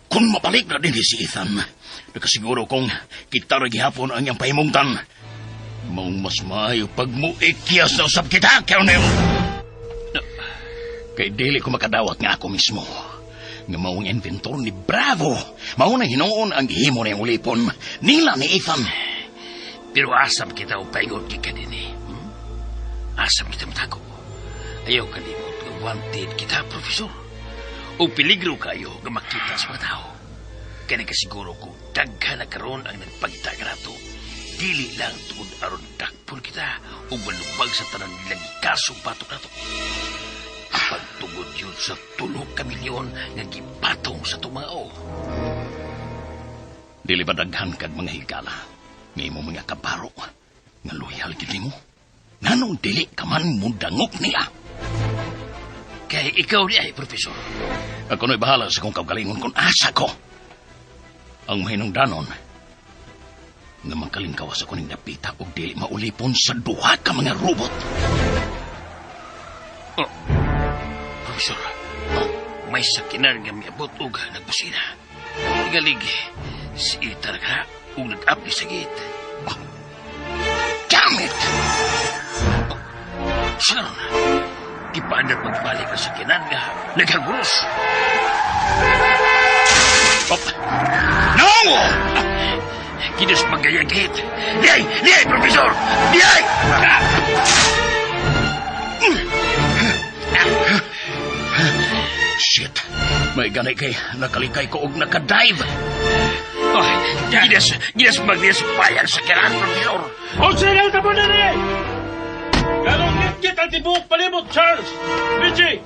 Kung mabalik na din si Ethan, nakasiguro kong kita rin gihapon ang iyang pahimungtan. Maong mas maayo pag muikyas na usap kita, Colonel. Kay dili ko makadawat nga ako mismo. Nga maong inventor ni Bravo. Mauna hinoon ang gihimo na yung ulipon. Nila ni Ethan. Pero asam kita upaygot ka din Asam kita matako. Ayaw kalimot nga wanted kita, Professor. O peligro kayo nga makita sa mga tao. Kaya kasiguro ko daghan na karon ang nagpagita ka nato. Dili lang tungod aron dakpon kita o malubag sa tanan nilang ikasong batok nato. Pagtugod yun sa 3 milyon nga gipatong sa tumao. Dili ba daghan kag mga higala? Ngay mo mga kabaro nga loyal gid mo. Nanong dili ka man mundangok niya. Kay ikaw di ay, Professor. Ako na'y bahala sa kong kaugalingon kung asa ko. Ang mahinungdanon nga mangkalingkawas ako ning napita o dili maulipon sa duha ka mga robot. Oh. Professor, may sakinan nga miabot og nagbusina. Igalig, si Itar ka o nag-up ni Sagit. Oh. Damn it! Oh. Sir, ipaandat magbalik ang sakinan nga naghaguros. Oh. No! Kinas magayagit. Liyay, Professor! Liyay! Shit. May ganay kay nakalikay ko og nakadive. Oh, ginas magdias payag sa kiran, Professor. O sila na mo na rin! Galong ngit ang tibuk palibot, Charles! Richie!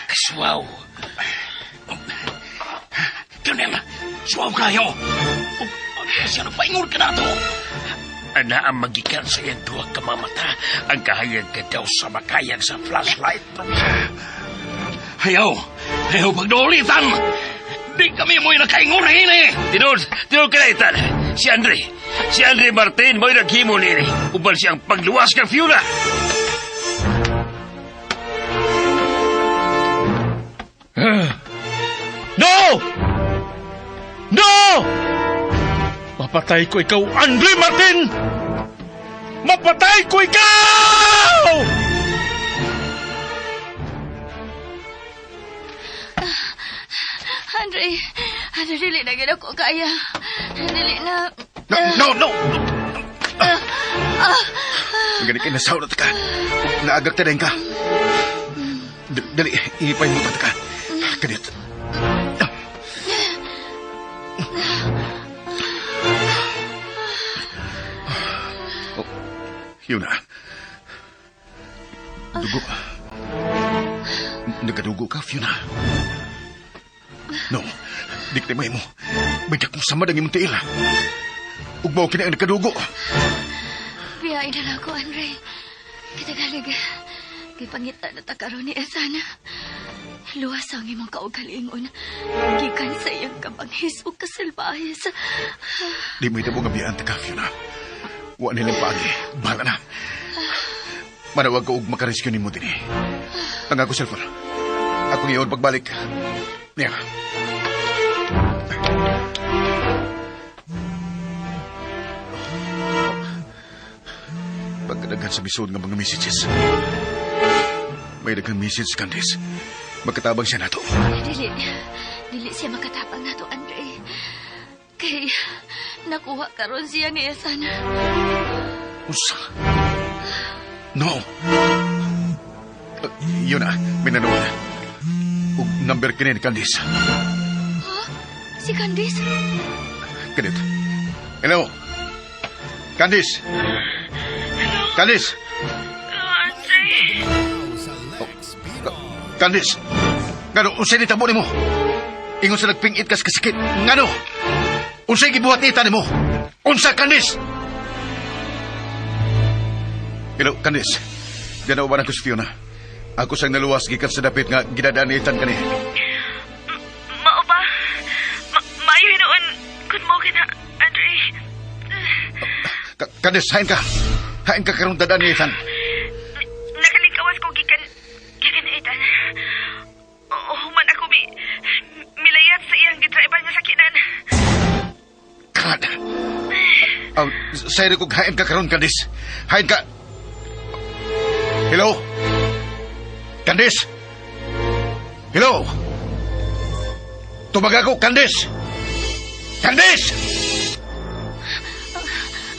Kaswaw. Colonel, swaw kayo. Siya na paingur ka na to. Ana ang magikan sa iyang duwa kamamata ang kahayag ka daw sa makayag sa flashlight. Ayaw pagdolitan. Di kami mo'y nakaingur na ini. Tinod ka na itan. Si Andre Martin mo'y naghimo nini. Upal siyang pagluwas kang Fiona. No! Mapatay ko ikaw, Andre Martin! Mapatay ko ikaw! Andre, dili na gina ko kaya. Dili na... No! Gani kayo nasawrat ka. Naagak ta rin ka. Dali, ipay mo ka. Kanit. Yun na. Dugo. Nagadugo ka, Fiona. No, di ka mo. Bajak mo sama ng imong tiil. Ug mao kini ang nagadugo. Biyain na lang ko, Andre. Kitagalig. Gipangita na takaroon ni Esana. Luwas ang imong kaugalingon. Gikan sa iyang kabanghis o kasalbahis. Di mo itabo nga biyaan ka, Fiona. Wa nilang pagi. Bahala na. Manawag ko og makarescue ni mo din eh. Ang ako cellphone. Ako ngayon pagbalik. Niya. Pagkadagan sa bisod ng mga messages. May dagang message, Candice. Magkatabang siya na to. Dili siya makatabang na to, Andre. Kay nakuha karon siya ni Esana. Usa? No. Yun na, may nanood. Ug number kini ni Candice. Ha? Si Candice? Kanit. Hello? Candice? Candice? Candice? Ngano, unsay nitabo ni mo? Ingon sa nagpingit kas kasakit. Ngano? Unsay gibuhat ita ni mo? Unsa, Candice? Hello, Candice. Diyan na uban ako si Fiona. Ako sang naluwas gikan sa dapit nga gidadanitan kani. Mao ba? Maayo noon kun mo kina, Andre. Candice, hain ka. Hain ka karong dadanitan. Nakalingkawas ko gikan itan. Human ako milayat sa iyang gidraiban nga sakinan. God. Sayri kong hain ka karon, Candice. Hain ka. Hello? Candice? Hello? Tubag ako, Candice! Candice!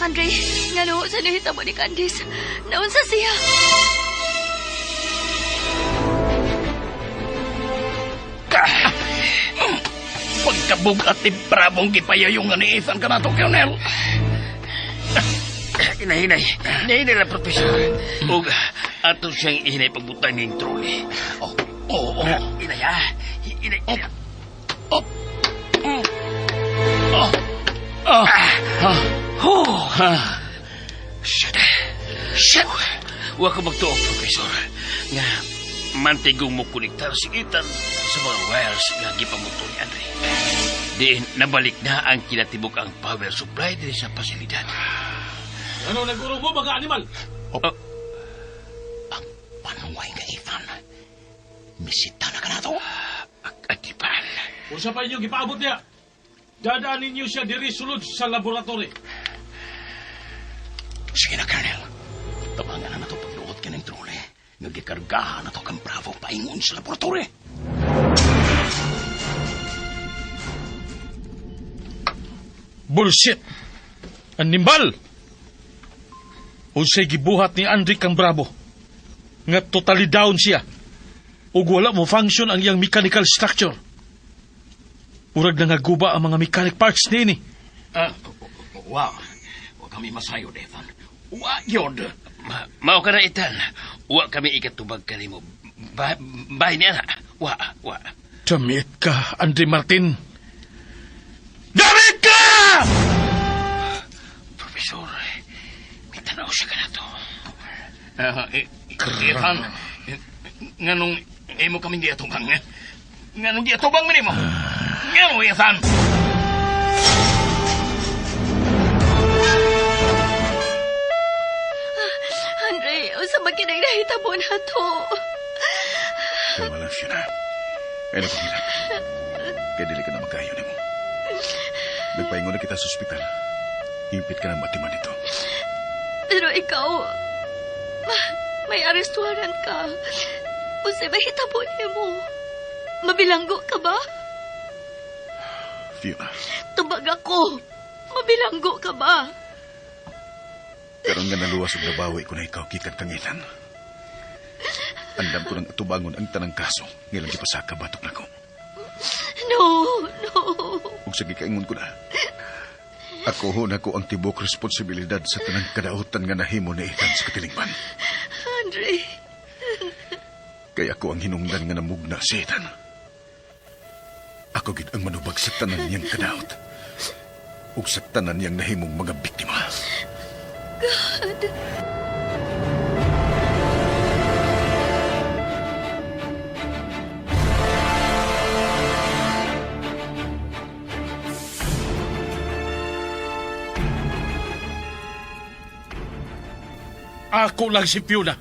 Andre, ngano sa nahitabo ni Candice? Naunsa siya? Pagkabog at ibrabong gipayayong nga ni Ethan ka na to, Colonel. Inahinay na profesor. Ug ato siyang ihinay pagbutang ng trolley. Oo. Inay. Shit. Wa ka magtuog, profesor. Nga, mantigong mo konektar si Ethan sa mga wires nga gipamuto ni Andre. Diin, nabalik na ang kinatibok ang power supply din sa pasilidad. Ano naguro mo, mga animal? Ang panuway nga, Ethan. Misita na ka na to. Agadipan. Kung sa pa inyo gipaabot niya, dadaanin niyo siya diri sulod sa laboratory. Sige na, Colonel. Tabangan na to pagluot ka ng trole. Nagikargahan na to kang Bravo paingon sa laboratory. Bullshit! Animal! Unsay gibuhat ni Andre kang Bravo. Nga totally down siya. Ug wala mo function ang iyang mechanical structure. Urag na nga guba ang mga mechanic parts ni ini. Wow. Huwag kami masayo, Ethan. Wa yod. Mao ka na, Ethan. Wa kami ikatubag ka mo. Bahay niya na. Wa. Damit ka, Andre Martin. Damit ka! Profesor, may tanaw siya ka na to. Ethan, nganong mo kami di atubang, Nganong di atubang mo ni mo? Nganong, Ethan? Andre, usa maginay nahitabo na to. Kalma lang siya na. Ay, napangilan. Kaya dili ka na magkayo ni mo. Nagpahingo na kita sa ospital. Hipit ka ng matiman ito. Pero ikaw, may arestuaran ka. Usa mahitabo niya mo. Mabilanggo ka ba? Fiona, Tubag ako. Mabilanggo ka ba? karon nga naluwas og nabawi ko na ikaw gikan kang Ethan. Andam ko nang atubangon ang tanang kaso ngilang gipasaka batok nako. No. Ug sige kaingon ko na. Ako ho na ko ang tibok responsibilidad sa tanang kadautan nga nahimo ni Ethan sa katilingban. Andre. Kaya ako ang hinungdan nga namugna si Ethan. Ako gid ang manubag sa tanan niyang kadaot. Ug sa tanan niyang nahimong mga biktima. God. Ako lang si Fiona.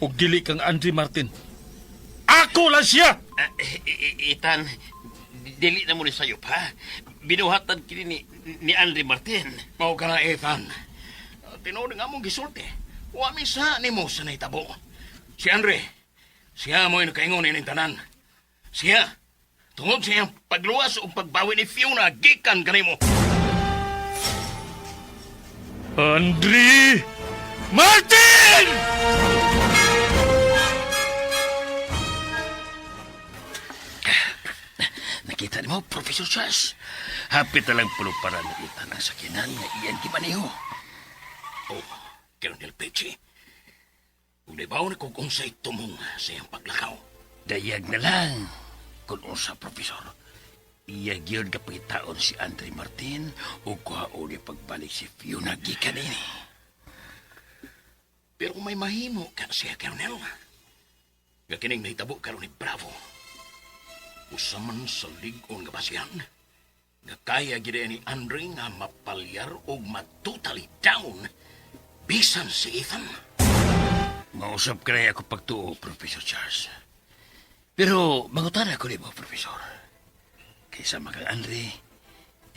Ug dili kang Andre Martin. Ako lang siya! Ethan, dili na mo ni sayo pa. Binuhatan kini ni Andre Martin. Mao ka na, Ethan. Tinood nga mong gisulti. Wa misa ni mo sa naitabo. Si Andre, siya mo'y nakaingon ng tanan. Siya, tungod sa iyang pagluwas o pagbawi ni Fiona, gikan ka mo. Andre Martin! mo, Professor Chas. Hapit na lang pulo para nakita ng sakinan nga iyan kimaniho. Oh, Colonel Peche. Ulibaw na kung unsay tumong sa iyang paglakaw. Dayag na lang kung unsa, Professor. Iyag yun kapagitaon si Andre Martin o kuhaon niya pagbalik si Fiona gikan ini. Pero kung may mahimo ka siya, Colonel, nga kining nahitabo karon ni Bravo, usaman sa ligon nga basyan, nga kaya gina ni Andre nga mapalyar o matutally down bisan si Ethan. Mausap ka na ako pagtuo, Professor Charles. Pero mangutan ako ni mo, Professor. Kaysa makang Andre,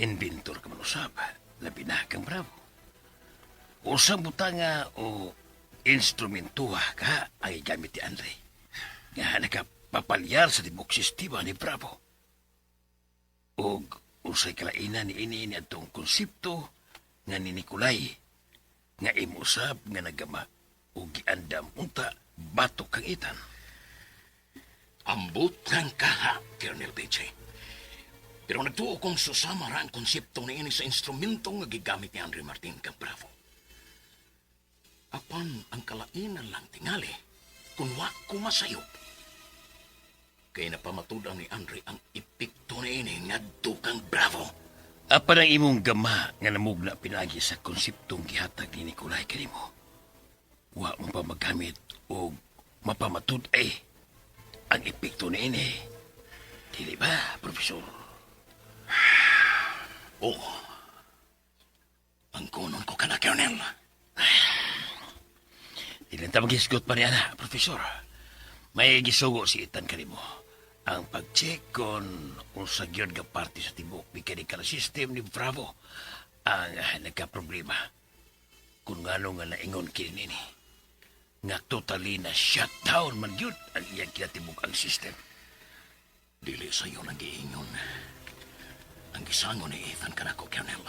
inventor ka man usap, labi na kang Bravo. Usang butanga o instrumentuha ka ay gamit ni Andre. Nga nakapapalyar sa tibok sistema ni Bravo. O usay kalainan ni ini atong konsepto nga ni Nicolay nga imusab nga nagama o giandam unta batok kang Ethan. Ambot lang ka ha, Colonel Peche. Pero nagtuo kong susama ra ang konsepto na ini sa instrumento nga gigamit ni Andre Martin kang Bravo. Apan ang kalainan lang tingali kung wa kumasayop. Kaya napamatudan ni Andre ang epekto na ini nga dukang Bravo. Apan ang imong gama nga namugna pinagi sa konseptong gihatag ni Nicolay kanimo. Wa mo pa magamit o mapamatud ay ang epekto na ini. Dili ba, Profesor? Oh, ang kunon ko ka na, Colonel. Ilan ta mag-isgot pa niya na, Profesor. May gisugo si Ethan kanimo. Ang pag-check kung unsa gyud nga parte sa tibok mechanical system ni Bravo ang nagka-problema. Kung ngano nga naingon kini ni nga totally na shutdown man gyud ang iyang kinatibok ang system. Dili sa'yo nang giingon. Ang gisangon ni Ethan kanako, Colonel.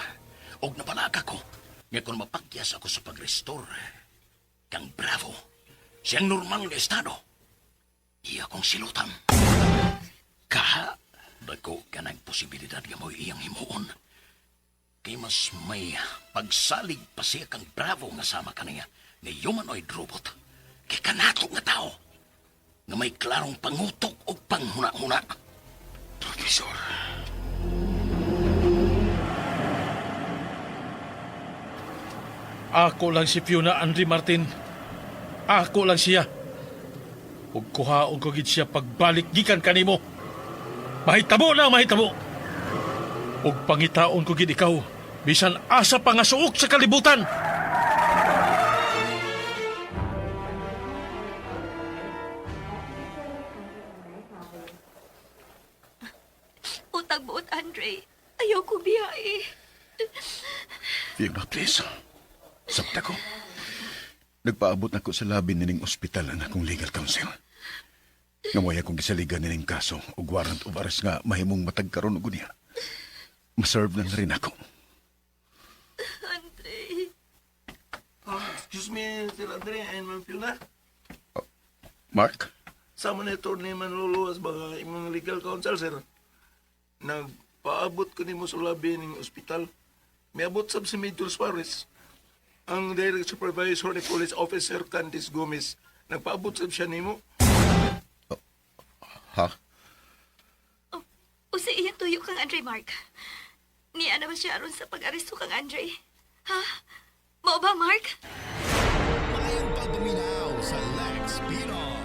Og nabalaga ko nga kung mapagyas ako sa pag-restore kang Bravo siyang normal na estado, iya kong silutan. Kaha, dako ka ng posibilidad nga mo iyang himuon. Kay mas may pagsalig pa siya kang Bravo nga sama ka niya nga humanoid robot. Kay kanato nga tao nga may klarong pangutok o panghuna-huna. Professor. Ako lang si Fiona Andre Martin. Ako lang siya. Ug kuhaon ko gid siya pagbalik gikan kanimo. Mahitabo na mahitabo. Ug pangitaon ko gid ikaw bisan asa pa nga suok sa kalibutan. Utang buot, Andre. Ayaw ko biyahe. Fiona, please. Sabta ko. Nagpaabot na ko sa labi nining ospital ang akong legal counsel. Ngamoy akong gisaligan nining kaso o warrant of arrest nga mahimong matagkaroon og niya. Maserve na rin ako. Andre. Excuse me, Sir Andre and Ma'am Fiona. Mark? Sama na ito ni Manluluas baka imong legal counsel, sir. Nagpaabot ko ni mo sa labi ng ospital. May abot sab si Major Suarez. Ang direct supervisor ni Police Officer Candice Gomez. Nagpaabot sab siya ni mo. Ha? O sa iyang tuyo kang Andre, Mark. Niya naman siya aron sa pag-aresto kang Andre. Ha? Mao ba, Mark? Mayang pagduminaw sa Lex Pinoy.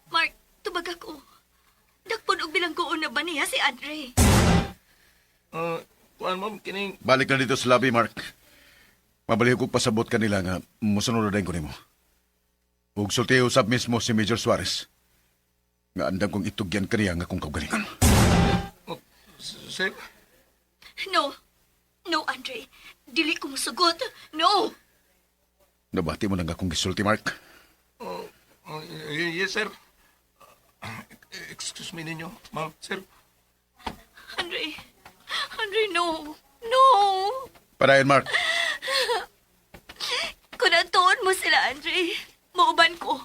Mark, tubag ako. Dakpon og bilanggoon na ba niya si Andre? Kuan ma'am, kining... Balik na dito sa lobby, Mark. Mabalik ko pasabot kanila nga musunod na ko nimo. Ug sulti usab mismo si Major Suarez. Nga andam kong itugyan kaniya nga kung kaugalingon. Sir? No. No, Andre. Dili ko musugot. No! Nabati mo na nga kung gisulti, Mark. Yes, sir. Excuse me ninyo, ma'am, sir. Andre. Andre, no. No! Padayon, Mark. Kung natuon mo sila, Andre, mauban ko.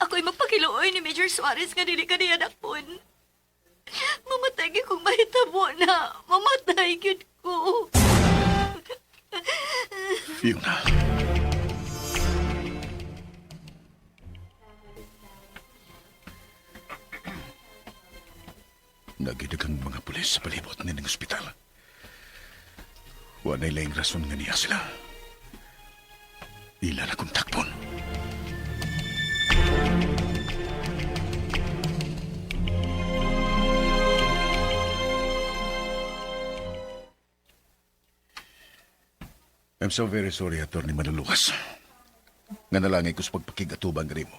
Ako'y magpakiluoy ni Major Suarez nga dili ka niya dakpon. Tagi kong mahitabo na mamatay gyud ko. Fiona. Nagidagang mga pulis sa palibot ng ospital. Wanay laing rason nga niya sila. Ila na kong takpon. I'm so very sorry, Atty. Manuluwas. Nga nalangay ko sa pagpakigatubang rin mo.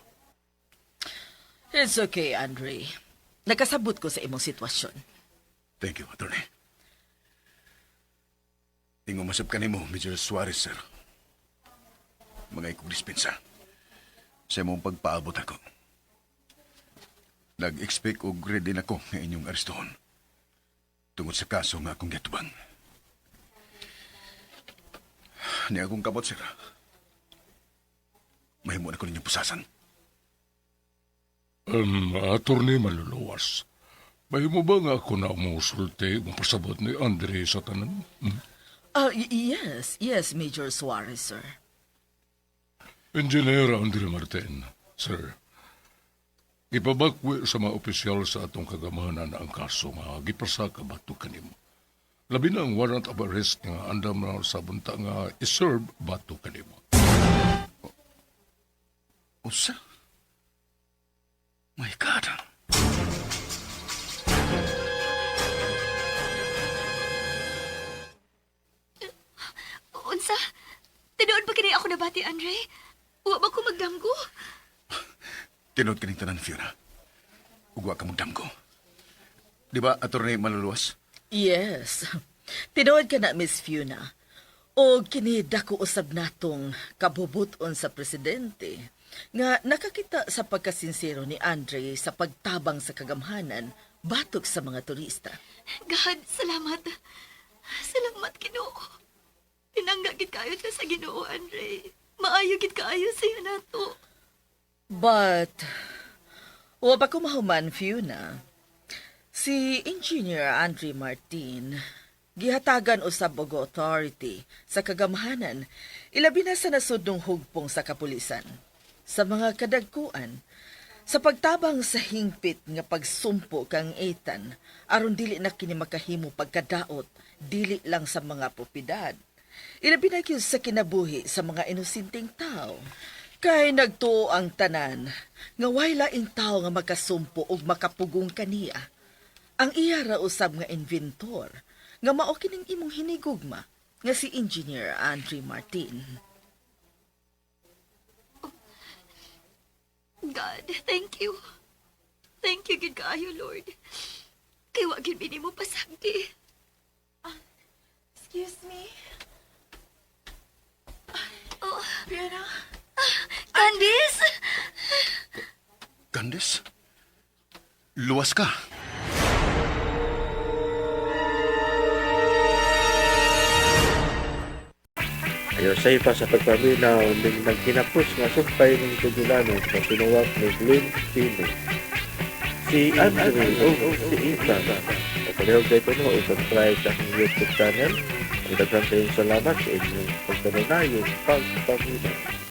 It's okay, Andre. Nakasabot ko sa imong sitwasyon. Thank you, Atty. Tingo masap ka mo, Major Suarez, sir. Mga ikong dispensa. Sa imong pagpaabot ako. Nag-expect og ready na ko nga inyong arestohon. Tungod sa kaso nga akong gatubang. Ni akong kabot, sir. Mahimo na ko ninyong pusasan. Attorney Manluluwas, mahimo ba nga ako na umusulti kung pasabot ni Andre sa tanan? Yes, Major Suarez, sir. Engineer Andre Martin, sir. Ipabakwi sa mga opisyal sa atong kagamanan ang kaso nga gipasa ka bato kanimo. Labi na ang warrant of arrest nga andam na sa bunta nga iserve bato kanimo. Usa? My God. Unsa? Tinuod ba kini ako nabati, Andre? Wa ba ko magdamgo? Tinod ka ning tanan, Fiona. Ugwa ka magdamgo. Di ba, Atty. Manluluwas? Yes. Tinuod ka na, Miss Fiona. O kini dako usab natong kabubuton sa presidente nga nakakita sa pagkasinsero ni Andre sa pagtabang sa kagamhanan batok sa mga turista. God, salamat. Salamat, Ginoo. Tinangga gid kayo ka sa Ginoo, Andre. Maayo gid kaayo siya nato. But, wa ba ko mahuman, Fiona? Si Engineer Andre Martin, gihatagan usab og authority sa kagamhanan, ilabi na sa nasudnong hugpong sa kapulisan, sa mga kadagkuan, sa pagtabang sa hingpit nga pagsumpo kang Ethan, aron dili na kini makahimo pagkadaot, dili lang sa mga propiedad. Ilabi na gyud sa kinabuhi sa mga inosinteng tao. Kay nagtuo ang tanan, nga way laing tao nga makasumpo og makapugong kaniya. Ang iya ra usab nga inventor, nga mao kining imong hinigugma, nga si Engineer Andre Martin. God, thank you. Thank you, gid kaayo, Lord. Kay wa gid mo pasagdi. Excuse me? Oh, Fiona? Candice! Candice? Luwas ka. Ayo sa ipa sa pagpaminaw ng nagkinapos nga sumpay ng tugulano sa sinuwak ni Glenn Pino. Si Anthony o si Ethan. Kapalihog kayo ito o subscribe sa aking YouTube channel. Ang daghang kayong salamat sa inyong pagpaminaw pagpaminaw.